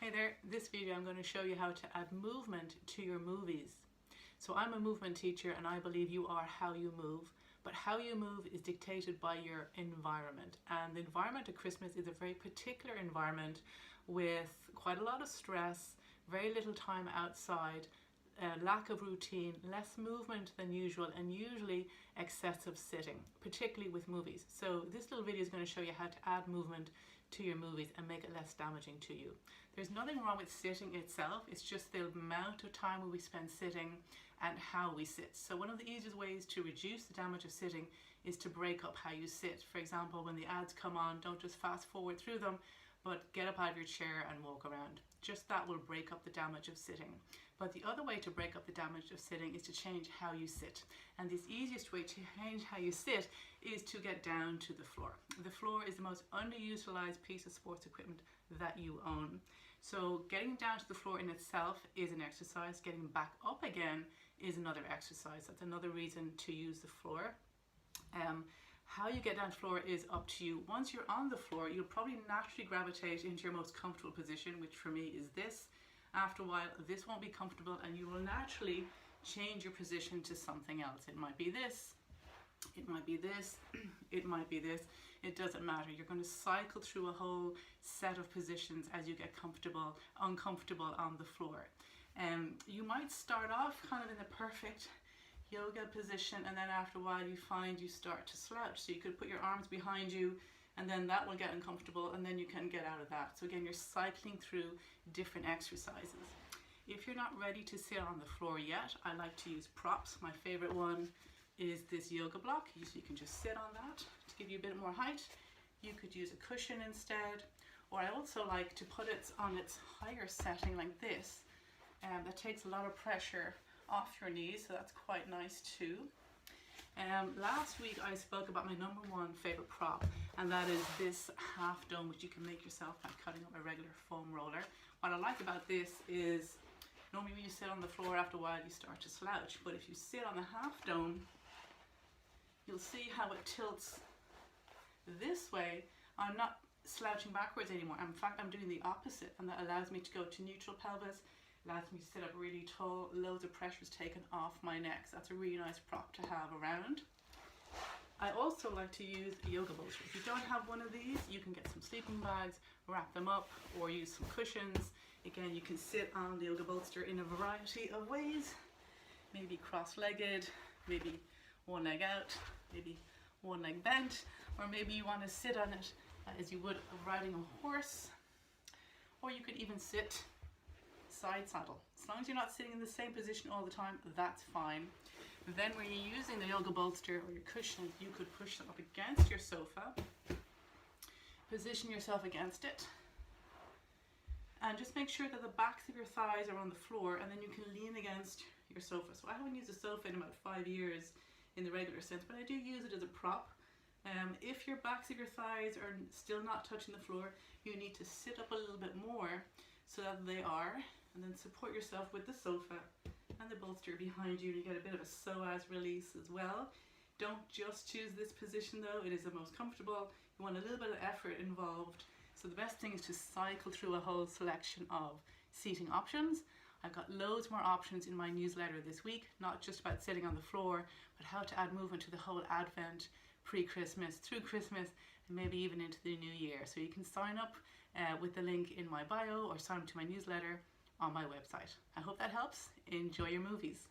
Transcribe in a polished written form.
Hey there, this video I'm going to show you how to add movement to your movies. So I'm a movement teacher and I believe you are how you move, but how you move is dictated by your environment. And the environment at Christmas is a very particular environment with quite a lot of stress, very little time outside, lack of routine, less movement than usual, and usually excessive sitting, particularly with movies. So this little video is going to show you how to add movement to your movies and make it less damaging to you. There's nothing wrong with sitting itself, it's just the amount of time we spend sitting and how we sit. So one of the easiest ways to reduce the damage of sitting is to break up how you sit. For example, when the ads come on, don't just fast forward through them, but get up out of your chair and walk around. Just that will break up the damage of sitting. But the other way to break up the damage of sitting is to change how you sit. And this easiest way to change how you sit is to get down to the floor. The floor is the most underutilized piece of sports equipment that you own. So getting down to the floor in itself is an exercise. Getting back up again is another exercise. That's another reason to use the floor. How you get down to the floor is up to you. Once you're on the floor, you'll probably naturally gravitate into your most comfortable position, which for me is this. After a while, this won't be comfortable and you will naturally change your position to something else. It might be this, it might be this, it might be this. It doesn't matter. You're going to cycle through a whole set of positions as you get uncomfortable on the floor. You might start off kind of in the perfect yoga position, and then after a while you find you start to slouch. So you could put your arms behind you and then that will get uncomfortable and then you can get out of that. So again, you're cycling through different exercises. If you're not ready to sit on the floor yet, I like to use props. My favorite one is this yoga block. So you can just sit on that to give you a bit more height. You could use a cushion instead, or I also like to put it on its higher setting like this. That takes a lot of pressure off your knees, so that's quite nice too. Last week I spoke about my number one favorite prop, and that is this half dome, which you can make yourself by cutting up a regular foam roller. What I like about this is normally when you sit on the floor, after a while you start to slouch, but if you sit on the half dome, you'll see how it tilts this way. I'm not slouching backwards anymore. In fact, I'm doing the opposite, and that allows me to go to neutral pelvis, allows me to sit up really tall, loads of pressure is taken off my neck. So that's a really nice prop to have around. I also like to use a yoga bolster. If you don't have one of these, you can get some sleeping bags, wrap them up, or use some cushions. Again, you can sit on the yoga bolster in a variety of ways. Maybe cross-legged, maybe one leg out, maybe one leg bent, or maybe you want to sit on it as you would riding a horse, or you could even sit side saddle. As long as you're not sitting in the same position all the time, that's fine. Then when you're using the yoga bolster or your cushion, you could push them up against your sofa, position yourself against it, and just make sure that the backs of your thighs are on the floor, and then you can lean against your sofa. So I haven't used a sofa in about 5 years in the regular sense, but I do use it as a prop. If your backs of your thighs are still not touching the floor, you need to sit up a little bit more so that they are, and then support yourself with the sofa and the bolster behind you. You get a bit of a psoas release as well. Don't just choose this position though, it is the most comfortable. You want a little bit of effort involved. So the best thing is to cycle through a whole selection of seating options. I've got loads more options in my newsletter this week, not just about sitting on the floor, but how to add movement to the whole Advent, pre-Christmas, through Christmas, and maybe even into the new year. So you can sign up with the link in my bio or sign up to my newsletter on my website. I hope that helps. Enjoy your movies.